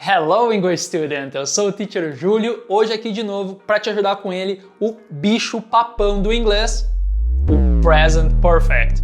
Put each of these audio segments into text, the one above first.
Hello English Student, eu sou o Teacher Júlio, hoje aqui de novo para te ajudar com ele, o bicho papão do inglês, o Present Perfect.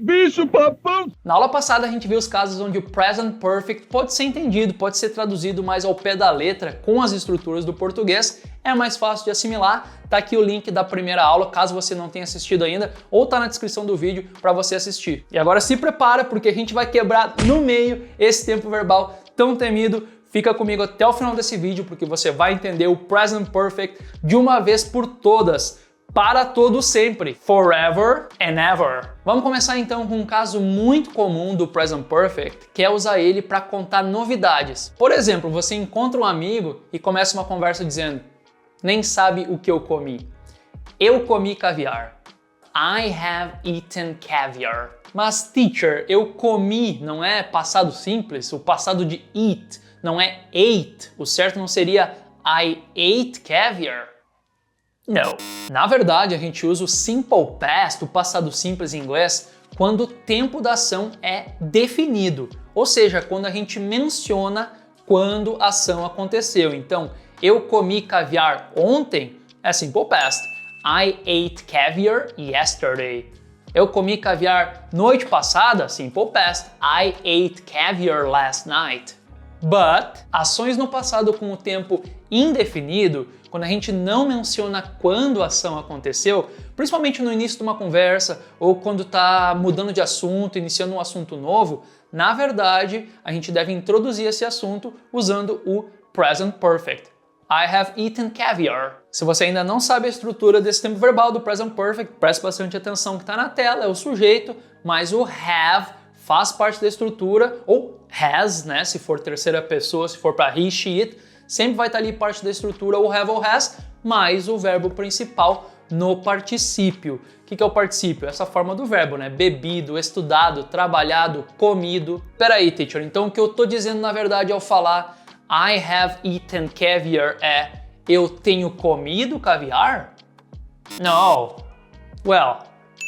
Bicho papão! Na aula passada a gente viu os casos onde o Present Perfect pode ser entendido, pode ser traduzido mais ao pé da letra com as estruturas do português, é mais fácil de assimilar. Tá aqui o link da primeira aula, caso você não tenha assistido ainda, ou tá na descrição do vídeo para você assistir. E agora se prepara porque a gente vai quebrar no meio esse tempo verbal tão temido. Fica comigo até o final desse vídeo porque você vai entender o Present Perfect de uma vez por todas. Para todo sempre. Forever and ever. Vamos começar então com um caso muito comum do Present Perfect, que é usar ele para contar novidades. Por exemplo, você encontra um amigo e começa uma conversa dizendo: nem sabe o que eu comi. Eu comi caviar. I have eaten caviar. Mas teacher, eu comi não é passado simples? O passado de eat não é ate. O certo não seria I ate caviar? Não. Na verdade, a gente usa o simple past, o passado simples em inglês, quando o tempo da ação é definido. Ou seja, quando a gente menciona quando a ação aconteceu. Então, eu comi caviar ontem é simple past. I ate caviar yesterday. Eu comi caviar noite passada, simple past. I ate caviar last night. But, ações no passado com o tempo indefinido, quando a gente não menciona quando a ação aconteceu, principalmente no início de uma conversa ou quando está mudando de assunto, iniciando um assunto novo, na verdade, a gente deve introduzir esse assunto usando o Present Perfect. I have eaten caviar. Se você ainda não sabe a estrutura desse tempo verbal do Present Perfect, preste bastante atenção que está na tela, é o sujeito, mas o have faz parte da estrutura, ou has, né, se for terceira pessoa, se for para he, she, it, sempre vai estar ali parte da estrutura, ou have ou has, mais o verbo principal no particípio. O que é o particípio? Essa forma do verbo, né? Bebido, estudado, trabalhado, comido. Peraí, teacher, então o que eu tô dizendo na verdade ao falar I have eaten caviar é eu tenho comido caviar? No. Well,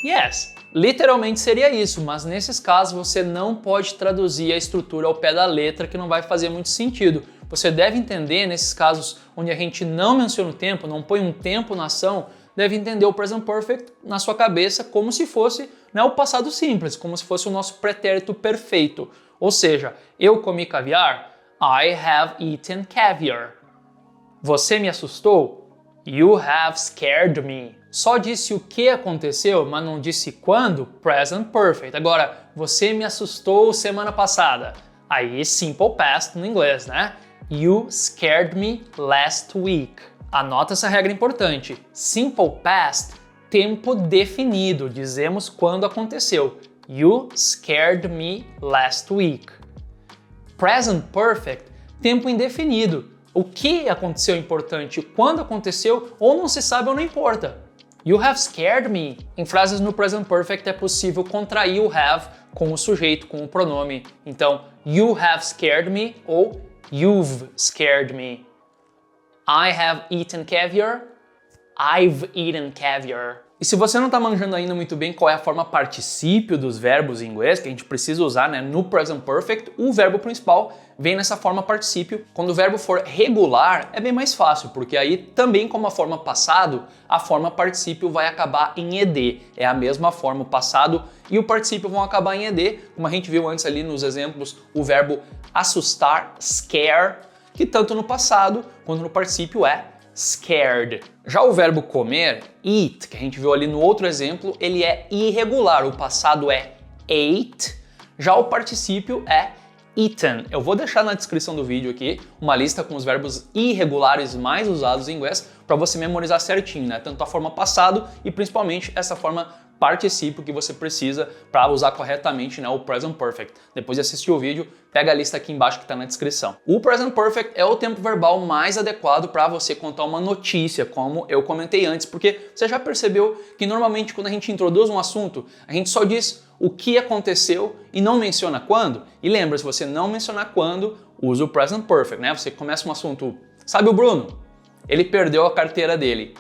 yes. Literalmente seria isso, mas nesses casos você não pode traduzir a estrutura ao pé da letra, que não vai fazer muito sentido. Você deve entender, nesses casos onde a gente não menciona o tempo, não põe um tempo na ação, deve entender o Present Perfect na sua cabeça como se fosse, né, o passado simples, como se fosse o nosso pretérito perfeito. Ou seja, eu comi caviar, I have eaten caviar. Você me assustou? You have scared me. Só disse o que aconteceu, mas não disse quando, Present Perfect. Agora, você me assustou semana passada. Aí, simple past no inglês, né? You scared me last week. Anota essa regra importante. Simple past, tempo definido. Dizemos quando aconteceu. You scared me last week. Present Perfect, tempo indefinido. O que aconteceu é importante, quando aconteceu, ou não se sabe ou não importa. You have scared me. Em frases no Present Perfect é possível contrair o have com o sujeito, com o pronome. Então, you have scared me ou you've scared me. I have eaten caviar. I've eaten caviar. E se você não está manjando ainda muito bem qual é a forma particípio dos verbos em inglês, que a gente precisa usar, né, no Present Perfect, o verbo principal vem nessa forma particípio. Quando o verbo for regular, é bem mais fácil, porque aí também como a forma passado, a forma particípio vai acabar em ed. É a mesma forma, o passado e o particípio vão acabar em ed, como a gente viu antes ali nos exemplos, o verbo assustar, scare, que tanto no passado quanto no particípio é scared. Já o verbo comer, eat, que a gente viu ali no outro exemplo, ele é irregular. O passado é ate, já o particípio é eaten. Eu vou deixar na descrição do vídeo aqui uma lista com os verbos irregulares mais usados em inglês para você memorizar certinho, né? Tanto a forma passado e principalmente essa forma particípio que você precisa para usar corretamente, né, o Present Perfect. Depois de assistir o vídeo, pega a lista aqui embaixo que está na descrição. O Present Perfect é o tempo verbal mais adequado para você contar uma notícia, como eu comentei antes, porque você já percebeu que normalmente quando a gente introduz um assunto, a gente só diz o que aconteceu e não menciona quando. E lembra, se você não mencionar quando, usa o Present Perfect, né? Você começa um assunto, sabe o Bruno? Ele perdeu a carteira dele.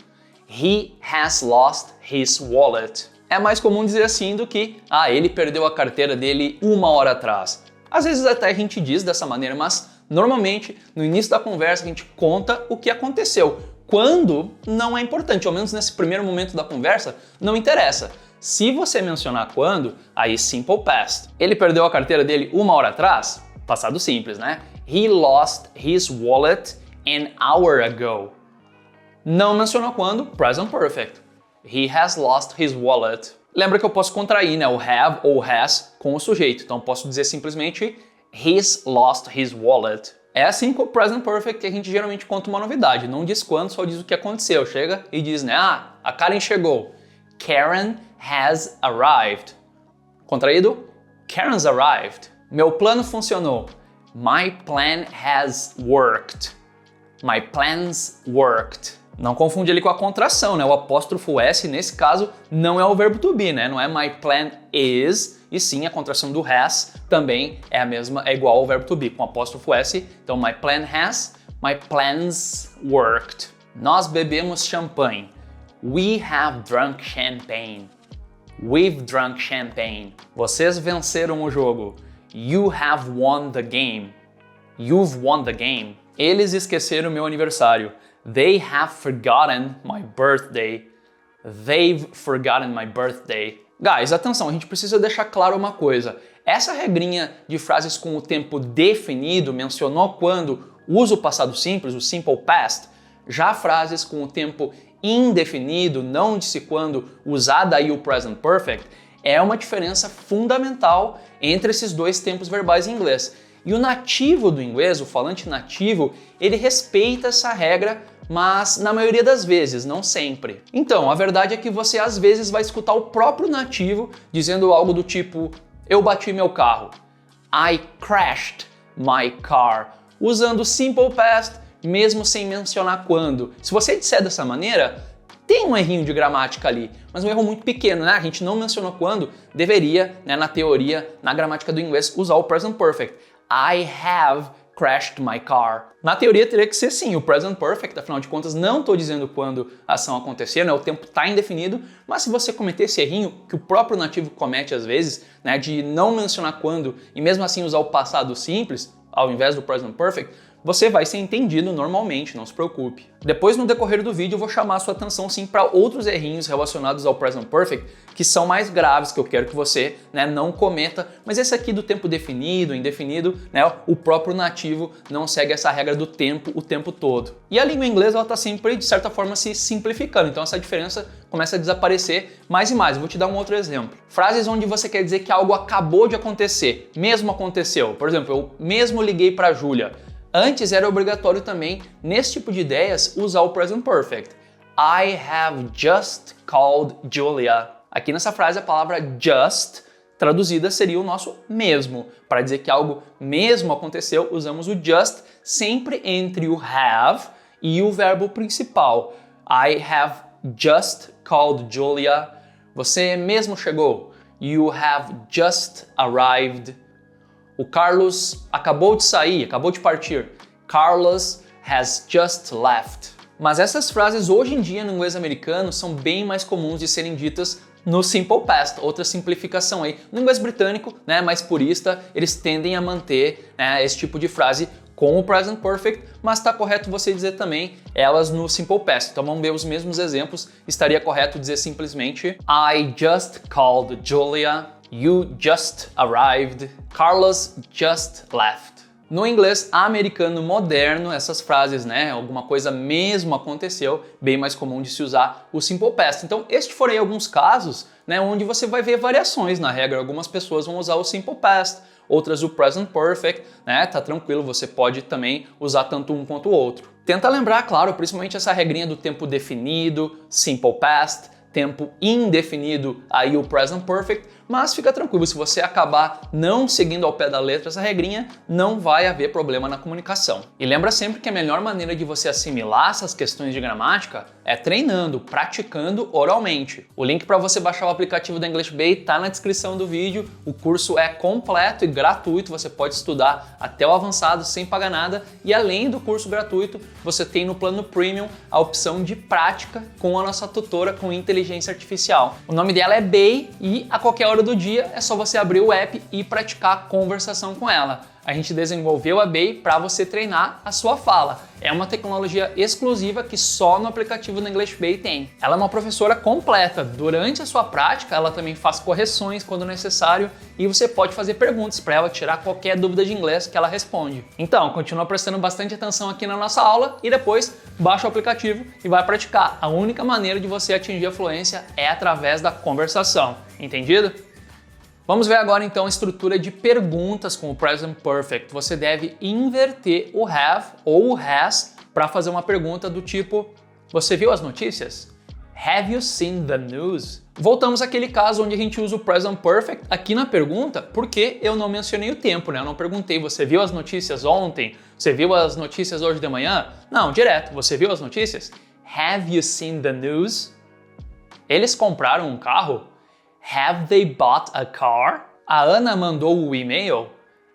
He has lost his wallet. É mais comum dizer assim do que, ele perdeu a carteira dele 1 hora atrás. Às vezes até a gente diz dessa maneira, mas Normalmente, no início da conversa, a gente conta o que aconteceu. Quando não é importante, ao menos nesse primeiro momento da conversa, não interessa. Se você mencionar quando, aí simple past. Ele perdeu a carteira dele 1 hora atrás? Passado simples, né? He lost his wallet an hour ago. Não mencionou quando? Present perfect. He has lost his wallet. Lembra que eu posso contrair, né? O have ou has com o sujeito. Então posso dizer simplesmente he's lost his wallet. É assim com o present perfect que a gente geralmente conta uma novidade. Não diz quando, só diz o que aconteceu. Chega e diz, né? Ah, a Karen chegou. Karen has arrived. Contraído? Karen's arrived. Meu plano funcionou. My plan has worked. My plans worked. Não confunde ele com a contração, né? O apóstrofo S, nesse caso, não é o verbo to be, né? Não é my plan is, e sim a contração do has também é a mesma, é igual ao verbo to be, com apóstrofo S. Então, my plan has, my plans worked. Nós bebemos champanhe. We have drunk champagne. We've drunk champagne. Vocês venceram o jogo. You have won the game. You've won the game. Eles esqueceram meu aniversário. They have forgotten my birthday. They've forgotten my birthday. Guys, atenção, a gente precisa deixar claro uma coisa. Essa regrinha de frases com o tempo definido, mencionou quando, usa o passado simples, o simple past. Já frases com o tempo indefinido, não disse quando, usada aí o present perfect, é uma diferença fundamental entre esses dois tempos verbais em inglês. E o nativo do inglês, o falante nativo, ele respeita essa regra, mas na maioria das vezes, não sempre. Então, a verdade é que você às vezes vai escutar o próprio nativo dizendo algo do tipo, eu bati meu carro. I crashed my car. Usando simple past, mesmo sem mencionar quando. Se você disser dessa maneira, tem um errinho de gramática ali, mas um erro muito pequeno, né? A gente não mencionou quando, deveria, né, na teoria, na gramática do inglês, usar o present perfect. I have crashed my car. Na teoria teria que ser sim, o present perfect, afinal de contas não estou dizendo quando a ação acontecer, né? O tempo está indefinido, mas se você cometer esse errinho, que o próprio nativo comete às vezes, né, de não mencionar quando e mesmo assim usar o passado simples, ao invés do present perfect, você vai ser entendido normalmente, não se preocupe. Depois, no decorrer do vídeo, eu vou chamar a sua atenção sim para outros errinhos relacionados ao present perfect que são mais graves, que eu quero que você, né, não cometa, mas esse aqui do tempo definido, indefinido, né, o próprio nativo não segue essa regra do tempo o tempo todo. E a língua inglesa está sempre, de certa forma, se simplificando, então essa diferença começa a desaparecer mais e mais. Eu vou te dar um outro exemplo. Frases onde você quer dizer que algo acabou de acontecer, mesmo aconteceu. Por exemplo, eu mesmo liguei para a Júlia. Antes era obrigatório também, nesse tipo de ideias, usar o present perfect. I have just called Julia. Aqui nessa frase a palavra just, traduzida, seria o nosso mesmo. Para dizer que algo mesmo aconteceu, usamos o just sempre entre o have e o verbo principal. I have just called Julia. Você mesmo chegou. You have just arrived. O Carlos acabou de sair, acabou de partir. Carlos has just left. Mas essas frases hoje em dia no inglês americano são bem mais comuns de serem ditas no simple past, outra simplificação aí. No inglês britânico, né, mais purista, eles tendem a manter, né, esse tipo de frase com o present perfect, mas está correto você dizer também elas no simple past. Então vamos ver os mesmos exemplos. Estaria correto dizer simplesmente I just called Julia. You just arrived. Carlos just left. No inglês americano moderno, essas frases, né, alguma coisa mesmo aconteceu, bem mais comum de se usar o simple past. Então, estes foram aí alguns casos, né, onde você vai ver variações na regra. Algumas pessoas vão usar o simple past, outras o present perfect, né, tá tranquilo, você pode também usar tanto um quanto o outro. Tenta lembrar, claro, principalmente essa regrinha do tempo definido, simple past, tempo indefinido, aí o present perfect, mas fica tranquilo, se você acabar não seguindo ao pé da letra essa regrinha, não vai haver problema na comunicação. E lembra sempre que a melhor maneira de você assimilar essas questões de gramática é treinando, praticando oralmente. O link para você baixar o aplicativo da English Bay está na descrição do vídeo, o curso é completo e gratuito, você pode estudar até o avançado sem pagar nada, e além do curso gratuito, você tem no plano Premium a opção de prática com a nossa tutora com inteligência artificial. O nome dela é Bay e a qualquer hora do dia é só você abrir o app e praticar a conversação com ela. A gente desenvolveu a Bay para você treinar a sua fala. É uma tecnologia exclusiva que só no aplicativo do English Bay tem. Ela é uma professora completa. Durante a sua prática, ela também faz correções quando necessário e você pode fazer perguntas para ela, tirar qualquer dúvida de inglês que ela responde. Então, continua prestando bastante atenção aqui na nossa aula e depois baixa o aplicativo e vai praticar. A única maneira de você atingir a fluência é através da conversação. Entendido? Vamos ver agora então a estrutura de perguntas com o Present Perfect. Você deve inverter o have ou o has para fazer uma pergunta do tipo: você viu as notícias? Have you seen the news? Voltamos àquele caso onde a gente usa o Present Perfect aqui na pergunta, porque eu não mencionei o tempo, né? Eu não perguntei: você viu as notícias ontem? Você viu as notícias hoje de manhã? Não, direto. Você viu as notícias? Have you seen the news? Eles compraram um carro? Have they bought a car? A Ana mandou o e-mail?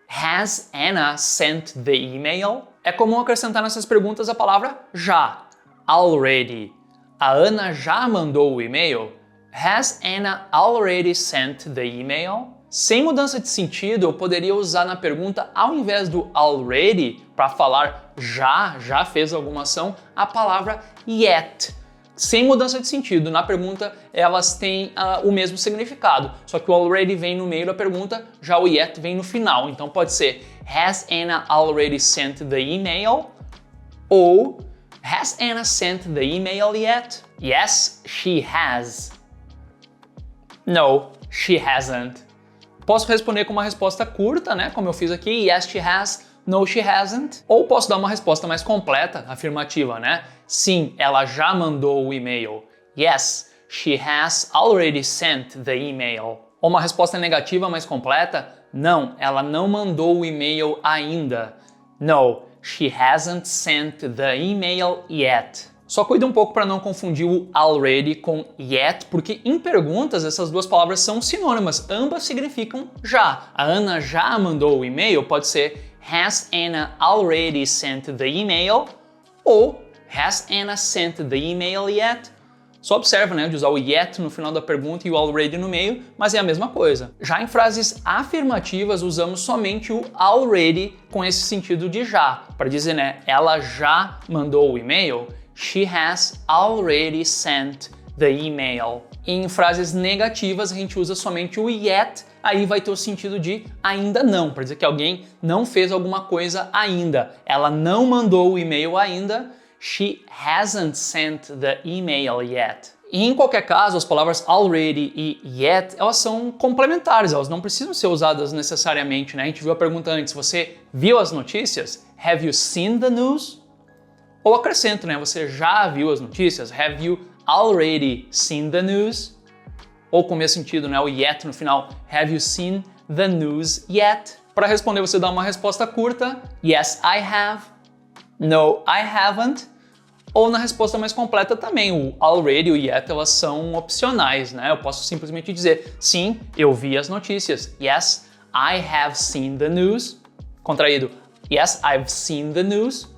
Has Anna sent the email? É comum acrescentar nessas perguntas a palavra já. Already. A Ana já mandou o e-mail? Has Anna already sent the email? Sem mudança de sentido, eu poderia usar na pergunta, ao invés do already, para falar já fez alguma ação, a palavra yet. Sem mudança de sentido. Na pergunta, elas têm o mesmo significado, só que o already vem no meio da pergunta, já o yet vem no final. Então pode ser Has Anna already sent the email? Ou Has Anna sent the email yet? Yes, she has. No, she hasn't. Posso responder com uma resposta curta, né? Como eu fiz aqui, yes, she has. No, she hasn't. Ou posso dar uma resposta mais completa, afirmativa, né? Sim, ela já mandou o e-mail. Yes, she has already sent the email. Ou uma resposta negativa mais completa? Não, ela não mandou o e-mail ainda. No, she hasn't sent the email yet. Só cuida um pouco para não confundir o already com yet, porque em perguntas essas duas palavras são sinônimas, ambas significam já. A Ana já mandou o e-mail, pode ser Has Anna already sent the email? Ou Has Anna sent the email yet? Só observa, né, de usar o yet no final da pergunta e o already no meio, mas é a mesma coisa. Já em frases afirmativas, usamos somente o already com esse sentido de já, para dizer, né, ela já mandou o e-mail. She has already sent the email. Em frases negativas, a gente usa somente o yet, aí vai ter o sentido de ainda não, para dizer que alguém não fez alguma coisa ainda. Ela não mandou o e-mail ainda. She hasn't sent the email yet. E em qualquer caso, as palavras already e yet, elas são complementares, elas não precisam ser usadas necessariamente, né? A gente viu a pergunta antes, você viu as notícias? Have you seen the news? Ou acrescento, né? Você já viu as notícias? Have you already seen the news? Ou com o mesmo sentido, né? O yet no final. Have you seen the news yet? Para responder, você dá uma resposta curta. Yes, I have. No, I haven't. Ou na resposta mais completa também. O already e o yet, elas são opcionais, né? Eu posso simplesmente dizer, sim, eu vi as notícias. Yes, I have seen the news. Contraído. Yes, I've seen the news.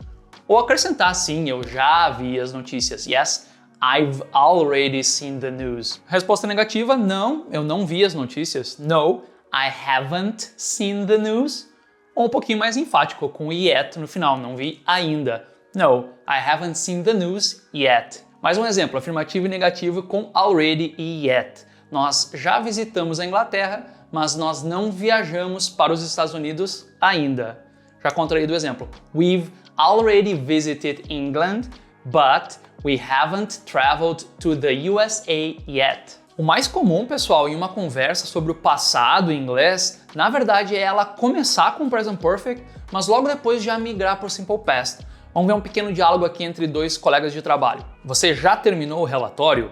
Ou acrescentar, sim, eu já vi as notícias. Yes, I've already seen the news. Resposta negativa, não, eu não vi as notícias. No, I haven't seen the news. Ou um pouquinho mais enfático, com yet no final, não vi ainda. No, I haven't seen the news yet. Mais um exemplo, afirmativo e negativo com already e yet. Nós já visitamos a Inglaterra, mas nós não viajamos para os Estados Unidos ainda. Já contraído o exemplo. We've already visited England, but we haven't traveled to the USA yet. O mais comum, pessoal, em uma conversa sobre o passado em inglês, na verdade é ela começar com o Present Perfect, mas logo depois já migrar para o Simple Past. Vamos ver um pequeno diálogo aqui entre dois colegas de trabalho. Você já terminou o relatório?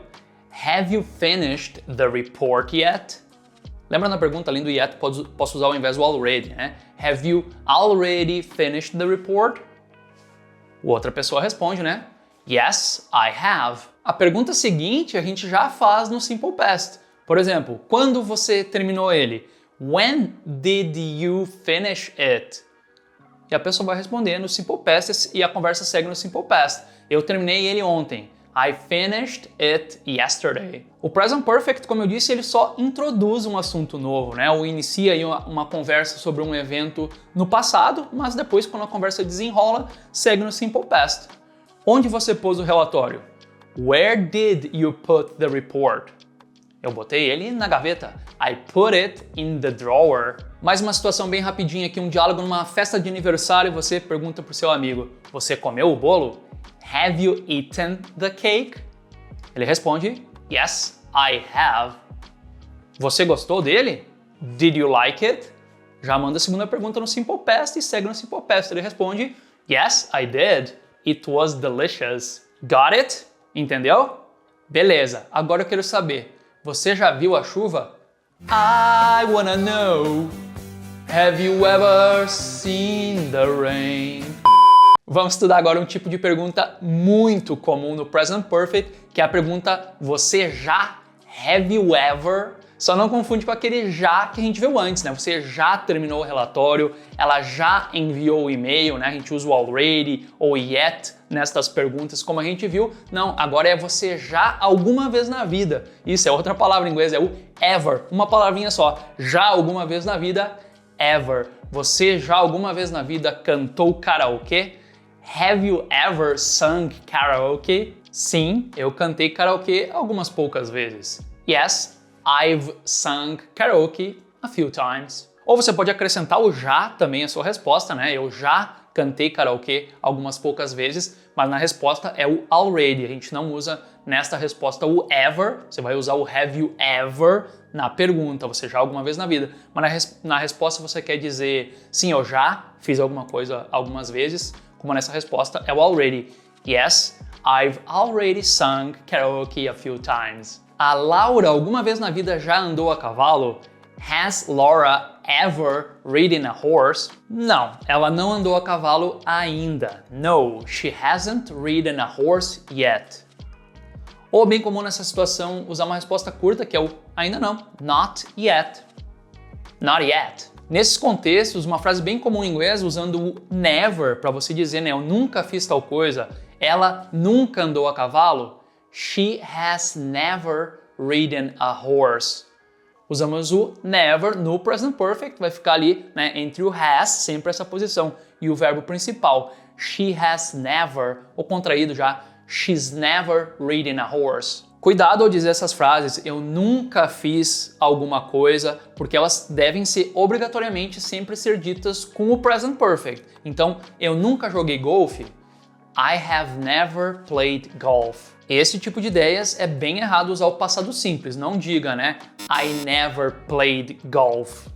Have you finished the report yet? Lembra na pergunta, além do yet, posso usar ao invés do already, né? Have you already finished the report? Outra pessoa responde, né? Yes, I have. A pergunta seguinte a gente já faz no Simple Past. Por exemplo, quando você terminou ele? When did you finish it? E a pessoa vai responder no Simple Past e a conversa segue no Simple Past. Eu terminei ele ontem. I finished it yesterday. O present perfect, como eu disse, ele só introduz um assunto novo, né? Ou inicia aí uma conversa sobre um evento no passado, mas depois, quando a conversa desenrola, segue no simple past. Onde você pôs o relatório? Where did you put the report? Eu botei ele na gaveta. I put it in the drawer. Mais uma situação bem rapidinha aqui, um diálogo numa festa de aniversário, você pergunta pro seu amigo, você comeu o bolo? Have you eaten the cake? Ele responde, yes, I have. Você gostou dele? Did you like it? Já manda a segunda pergunta no simple past e segue no simple past. Ele responde, yes, I did. It was delicious. Got it? Entendeu? Beleza, agora eu quero saber, você já viu a chuva? I wanna know, have you ever seen the rain? Vamos estudar agora um tipo de pergunta muito comum no Present Perfect, que é a pergunta você já? Have you ever? Só não confunde com aquele já que a gente viu antes, né? Você já terminou o relatório, ela já enviou o e-mail, né? A gente usa o already ou yet nestas perguntas, como a gente viu. Não, agora é você já alguma vez na vida. Isso é outra palavra em inglês, é o ever. Uma palavrinha só. Já alguma vez na vida, ever. Você já alguma vez na vida cantou karaokê? Have you ever sung karaoke? Sim, eu cantei karaokê algumas poucas vezes. Yes, I've sung karaoke a few times. Ou você pode acrescentar o já também a sua resposta, né? Eu já cantei karaokê algumas poucas vezes, mas na resposta é o already. A gente não usa nesta resposta o ever, você vai usar o have you ever na pergunta, você já alguma vez na vida. Mas na resposta você quer dizer, sim, eu já fiz alguma coisa algumas vezes, como nessa resposta é o already. Yes, I've already sung karaoke a few times. A Laura alguma vez na vida já andou a cavalo? Has Laura ever ridden a horse? Não, ela não andou a cavalo ainda. No, she hasn't ridden a horse yet. Ou bem comum nessa situação usar uma resposta curta que é o ainda não. Not yet. Not yet. Nesses contextos, uma frase bem comum em inglês usando o never para você dizer, né, eu nunca fiz tal coisa. Ela nunca andou a cavalo. She has never ridden a horse. Usamos o never no present perfect, vai ficar ali, né, entre o has, sempre essa posição, e o verbo principal. She has never, ou contraído já, she's never ridden a horse. Cuidado ao dizer essas frases, eu nunca fiz alguma coisa, porque elas devem ser obrigatoriamente sempre ser ditas com o present perfect. Então, eu nunca joguei golfe. I have never played golf. Esse tipo de ideias é bem errado usar o passado simples, não diga, né? I never played golf.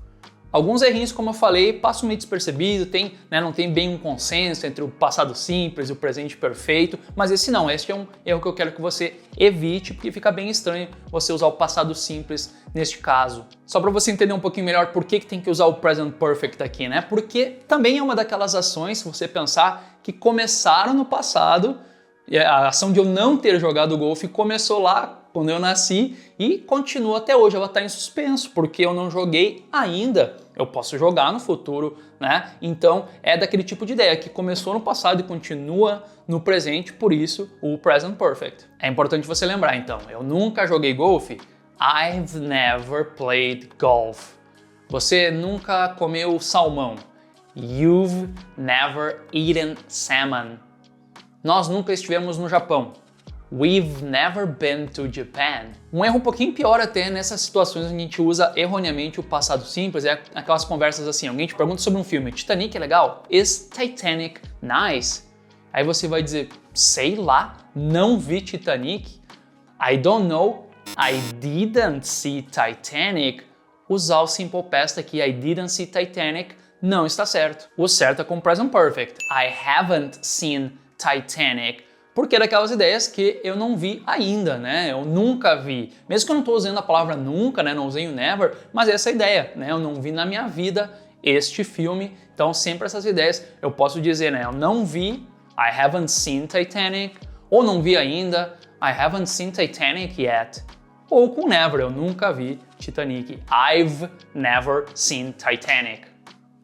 Alguns errinhos, como eu falei, passam meio despercebido, não tem bem um consenso entre o passado simples e o presente perfeito, mas esse não, esse é um erro que eu quero que você evite, porque fica bem estranho você usar o passado simples neste caso. Só para você entender um pouquinho melhor por que tem que usar o present perfect aqui, né? Porque também é uma daquelas ações, se você pensar, que começaram no passado. A ação de eu não ter jogado golfe começou lá quando eu nasci e continua até hoje, ela está em suspenso, porque eu não joguei ainda. Eu posso jogar no futuro, né? Então é daquele tipo de ideia que começou no passado e continua no presente, por isso o present perfect. É importante você lembrar então, eu nunca joguei golfe. I've never played golf. Você nunca comeu salmão. You've never eaten salmon. Nós nunca estivemos no Japão. We've never been to Japan. Um erro um pouquinho pior até nessas situações onde a gente usa erroneamente o passado simples, é aquelas conversas assim, alguém te pergunta sobre um filme, Titanic é legal? Is Titanic nice? Aí você vai dizer, sei lá, não vi Titanic. I don't know, I didn't see Titanic. Usar o simple past aqui, I didn't see Titanic, não está certo. O certo é com o present perfect. I haven't seen Titanic, porque é daquelas ideias que eu não vi ainda, né? Eu nunca vi. Mesmo que eu não estou usando a palavra nunca, né? Não usei o never, mas essa é a ideia, né? Eu não vi na minha vida este filme. Então, sempre essas ideias eu posso dizer, né? Eu não vi, I haven't seen Titanic, ou não vi ainda, I haven't seen Titanic yet. Ou com never, eu nunca vi Titanic. I've never seen Titanic.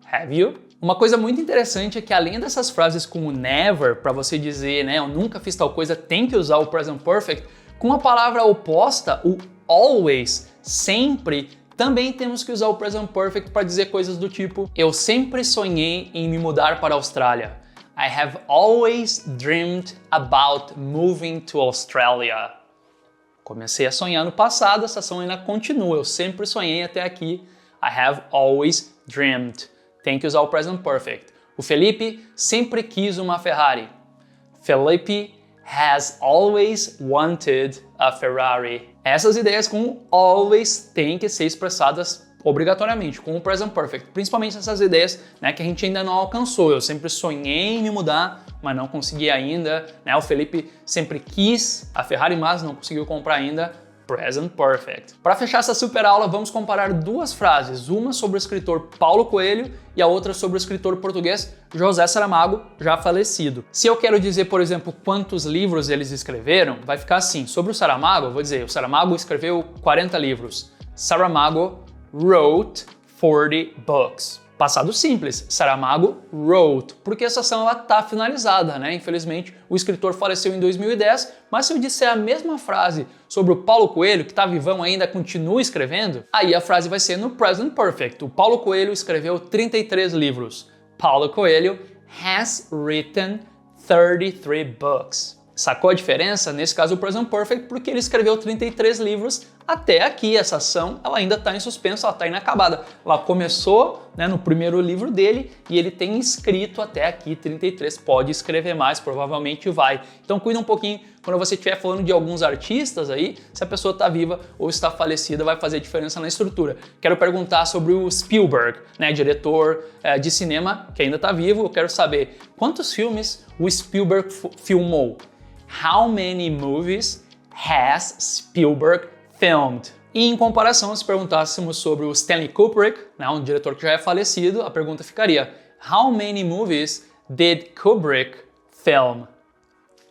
Have you? Uma coisa muito interessante é que além dessas frases com o never, para você dizer, né, eu nunca fiz tal coisa, tem que usar o present perfect, com a palavra oposta, o always, sempre, também temos que usar o present perfect para dizer coisas do tipo, eu sempre sonhei em me mudar para a Austrália. I have always dreamed about moving to Australia. Comecei a sonhar no passado, essa ação ainda continua, eu sempre sonhei até aqui. I have always dreamed. Tem que usar o present perfect. O Felipe sempre quis uma Ferrari. Felipe has always wanted a Ferrari. Essas ideias com always têm que ser expressadas obrigatoriamente com o present perfect, principalmente essas ideias, né, que a gente ainda não alcançou. Eu sempre sonhei em me mudar, mas não consegui ainda, né? O Felipe sempre quis a Ferrari, mas não conseguiu comprar ainda. Present perfect. Para fechar essa super aula, vamos comparar duas frases, uma sobre o escritor Paulo Coelho e a outra sobre o escritor português José Saramago, já falecido. Se eu quero dizer, por exemplo, quantos livros eles escreveram, vai ficar assim. Sobre o Saramago, eu vou dizer, o Saramago escreveu 40 livros. Saramago wrote 40 books. Passado simples, Saramago wrote, porque essa ação está finalizada, né? Infelizmente, o escritor faleceu em 2010, mas se eu disser a mesma frase sobre o Paulo Coelho, que está vivão ainda, continua escrevendo, aí a frase vai ser no present perfect. O Paulo Coelho escreveu 33 livros. Paulo Coelho has written 33 books. Sacou a diferença? Nesse caso, o present perfect, porque ele escreveu 33 livros até aqui. Essa ação ela ainda está em suspenso, ela está inacabada. Ela começou, né, no primeiro livro dele e ele tem escrito até aqui 33. Pode escrever mais, provavelmente vai. Então cuida um pouquinho quando você estiver falando de alguns artistas aí, se a pessoa está viva ou está falecida, vai fazer diferença na estrutura. Quero perguntar sobre o Spielberg, né, diretor de cinema que ainda está vivo. Eu quero saber quantos filmes o Spielberg filmou. How many movies has Spielberg filmed? E em comparação, se perguntássemos sobre o Stanley Kubrick, né, um diretor que já é falecido, a pergunta ficaria: How many movies did Kubrick film?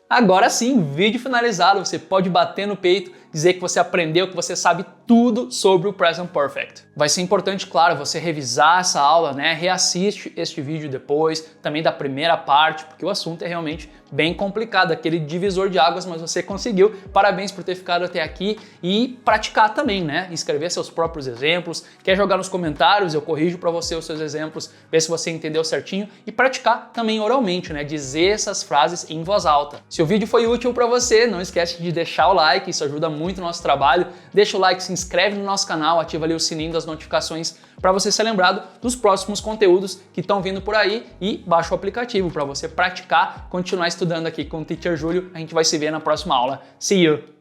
Agora sim, vídeo finalizado, você pode bater no peito, dizer que você aprendeu, que você sabe tudo sobre o Present Perfect. Vai ser importante, claro, você revisar essa aula, né? Reassiste este vídeo depois, também da primeira parte, porque o assunto é realmente bem complicado, aquele divisor de águas, mas você conseguiu. Parabéns por ter ficado até aqui e praticar também, né? Escrever seus próprios exemplos. Quer jogar nos comentários? Eu corrijo para você os seus exemplos, ver se você entendeu certinho e praticar também oralmente, né? Dizer essas frases em voz alta. Se o vídeo foi útil para você, não esquece de deixar o like, isso ajuda muito o nosso trabalho. Deixa o like, se inscreve no nosso canal, ativa ali o sininho das notificações para você ser lembrado dos próximos conteúdos que estão vindo por aí e baixa o aplicativo para você praticar, continuar estudando aqui com o Teacher Júlio. A gente vai se ver na próxima aula. See you!